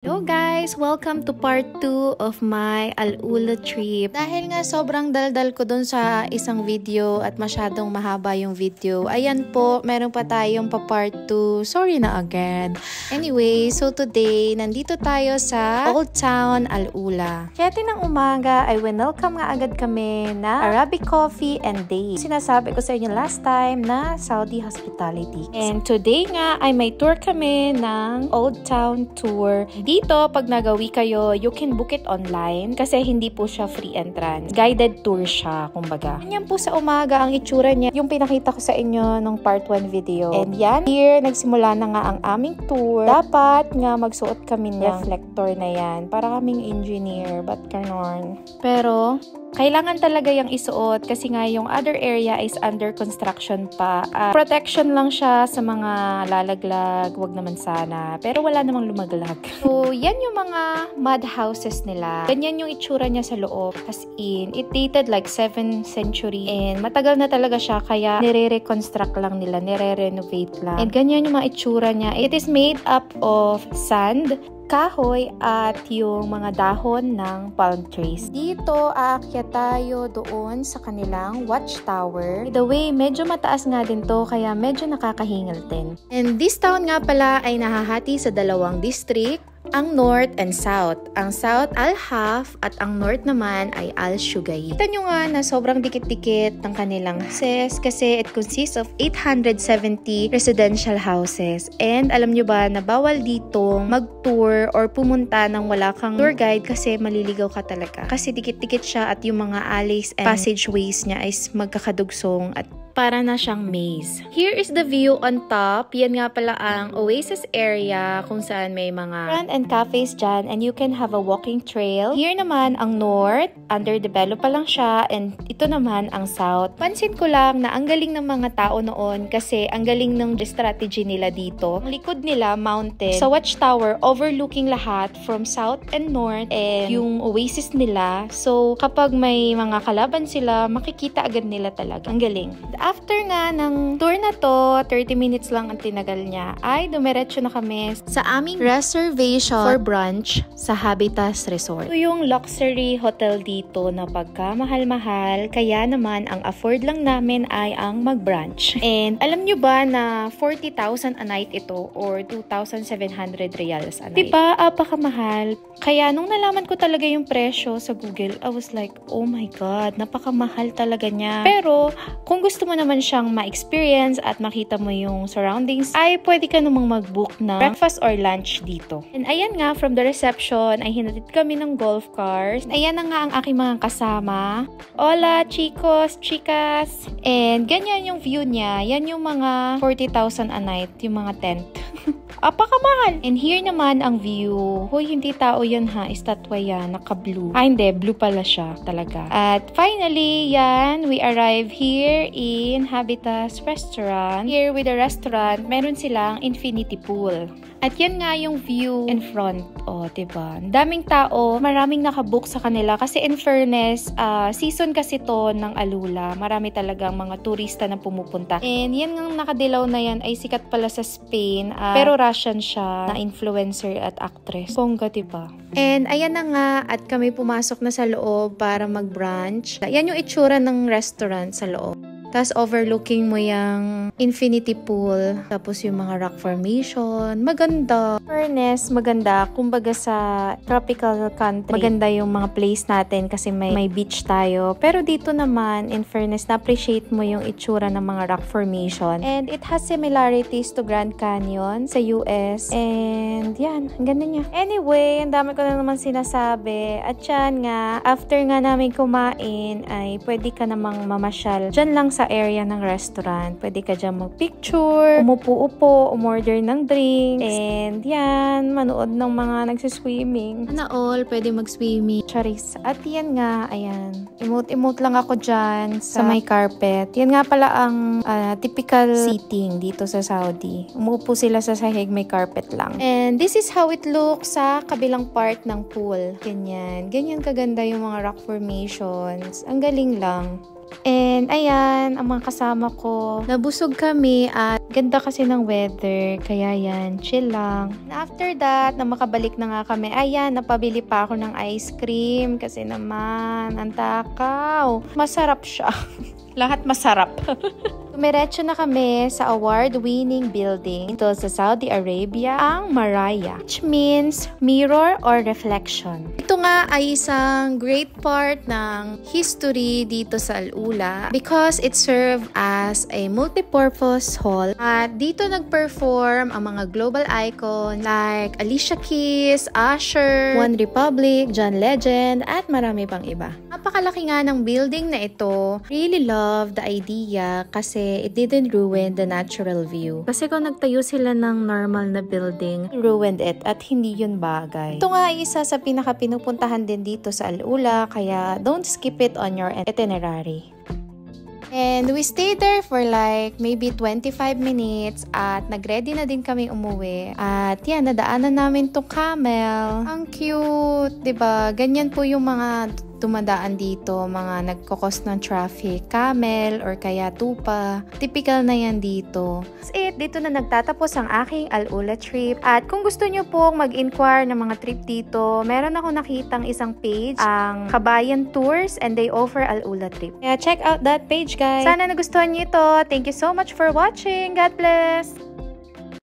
Hello guys! Welcome to part 2 of my Al-Ula trip. Dahil nga sobrang daldal ko dun sa isang video at masyadong mahaba yung video, ayan po, meron pa tayong pa part 2. Sorry na again. Anyway, so today, nandito tayo sa Old Town Al-Ula. 7 ng umaga ay welcome nga agad kami na Arabic coffee and date. Sinasabi ko sa inyo last time na Saudi hospitality. And today nga ay may tour kami ng Old Town Tour. Dito, pag nagawi kayo, you can book it online kasi hindi po siya free entrance. Guided tour siya, kumbaga. Ganyan po sa umaga ang itsura niya, yung pinakita ko sa inyo nung part 1 video. And yan, here, nagsimula na nga ang aming tour. Dapat nga magsuot kami ng reflector na yan para kaming engineer, but ganon. Pero, kailangan talaga yung isuot kasi nga yung other area is under construction pa. Protection lang siya sa mga lalaglag, wag naman sana. Pero wala namang lumaglag. So, yan yung mga mud houses nila. Ganyan yung itsura niya sa loob. As in, it dated like 7th century. And matagal na talaga siya kaya nire-reconstruct lang nila, nire-renovate lang. And ganyan yung mga itsura niya. It is made up of sand, kahoy at yung mga dahon ng palm trees. Dito, aakyat tayo doon sa kanilang watchtower. By the way, medyo mataas nga din to, kaya medyo nakakahingal din. And this town nga pala ay nahahati sa dalawang district, ang North and South. Ang South, Al-Haf, at ang North naman ay Al-Shugay. Kita nyo nga na sobrang dikit-dikit ng kanilang houses kasi it consists of 870 residential houses. And alam nyo ba na bawal ditong mag-tour or pumunta ng wala kang tour guide kasi maliligaw ka talaga. Kasi dikit-dikit siya at yung mga alleys and passageways niya ay magkakadugsong at para na siyang maze. Here is the view on top. Yan nga pala ang Oasis area kung saan may mga restaurant and cafes dyan and you can have a walking trail. Here naman ang North. Underdeveloped pa lang siya and ito naman ang South. Pansin ko lang na ang galing ng mga tao noon kasi ang galing ng strategy nila dito. Ang likod nila mountain. Sa watchtower, overlooking lahat from South and North and yung Oasis nila. So kapag may mga kalaban sila, makikita agad nila talaga. Ang galing. After nga ng tour na to, 30 minutes lang ang tinagal niya, ay dumiretso na kami sa aming reservation for brunch sa Habitas Resort. Ito yung luxury hotel dito na pagka mahal-mahal, kaya naman ang afford lang namin ay ang mag-brunch. And alam nyo ba na 40,000 a night ito or 2,700 reals a night? Diba? Apakamahal. Kaya nung nalaman ko talaga yung presyo sa Google, I was like, oh my God, napakamahal talaga niya. Pero kung gusto mo naman siyang ma-experience at makita mo yung surroundings, ay pwede ka namang mag-book na breakfast or lunch dito. And ayan nga, from the reception, ay hinatid kami ng golf cars. Ayan na nga ang aking mga kasama. Hola, chicos, chicas. And ganyan yung view niya. Yan yung mga 40,000 a night, yung mga tent. Apakamahal! And here naman ang view. Hoy, hindi tao yan ha. Estatwa yan. Naka-blue. Hindi. Blue pala siya talaga. At finally, yan. We arrive here in Habitas Restaurant. Here with the restaurant, meron silang infinity pool. At yan nga yung view in front. O, diba? Daming tao. Maraming nakabook sa kanila. Kasi in fairness, season kasi to ng Alula. Marami talagang mga turista na pumupunta. And yan nga nakadilaw na yan ay sikat pala sa Spain. Pero Russian siya na influencer at actress. Bongga, diba? And ayan na nga at kami pumasok na sa loob para mag-brunch. Yan yung itsura ng restaurant sa loob. Tapos overlooking mo yung infinity pool. Tapos yung mga rock formation. Maganda. Fairness, maganda. Kumbaga sa tropical country, maganda yung mga place natin kasi may beach tayo. Pero dito naman, in fairness, na-appreciate mo yung itsura ng mga rock formation. And it has similarities to Grand Canyon sa US. And yan, ang ganda niya. Anyway, ang dami ko na naman sinasabi. At yan nga, after nga namin kumain, ay pwede ka namang mamasyal dyan lang sa area ng restaurant. Pwede ka dyan mag-picture, umupo-upo, umorder ng drinks, and yan, manood ng mga nagsiswimming. Na all, pwede mag-swimming. Charis. At yan nga, ayan. Emote-emote lang ako dyan sa may carpet. Yan nga pala ang typical seating dito sa Saudi. Umupo sila sa sahig, may carpet lang. And this is how it looks sa kabilang part ng pool. Ganyan. Ganyan kaganda yung mga rock formations. Ang galing lang. And ayan, ang mga kasama ko, nabusog kami at ganda kasi ng weather. Kaya yan, chill lang. And after that, na makabalik na nga kami, ayan, napabili pa ako ng ice cream. Kasi naman, ang takaw. Masarap siya. Lahat masarap. Dumiretso na kami sa award-winning building ito sa Saudi Arabia, ang Maraya, which means mirror or reflection. Ito nga ay isang great part ng history dito sa Al-Ula because it served as a multi-purpose hall. At dito nag-perform ang mga global icon like Alicia Keys, Usher, One Republic, John Legend, at marami pang iba. Napakalaki nga ng building na ito. Really love the idea kasi it didn't ruin the natural view. Kasi kung nagtayo sila ng normal na building, ruined it at hindi yun bagay. Ito nga ay isa sa pinaka-pinupuntahan din dito sa Al-Ula kaya don't skip it on your itinerary. And we stayed there for like maybe 25 minutes at nag-ready na din kami umuwi. At yan, nadaanan namin tong camel. Ang cute, 'di ba? Ganyan po yung mga dumadaan dito, mga nagkokos ng traffic, camel or kaya tupa. Typical na yan dito. That's it. Dito na nagtatapos ang aking Al-Ula trip. At kung gusto nyo po mag-inquire ng mga trip dito, meron ako nakitang isang page, ang Kabayan Tours, and they offer Al-Ula trip. Kaya check out that page, guys. Sana nagustuhan nyo ito. Thank you so much for watching. God bless!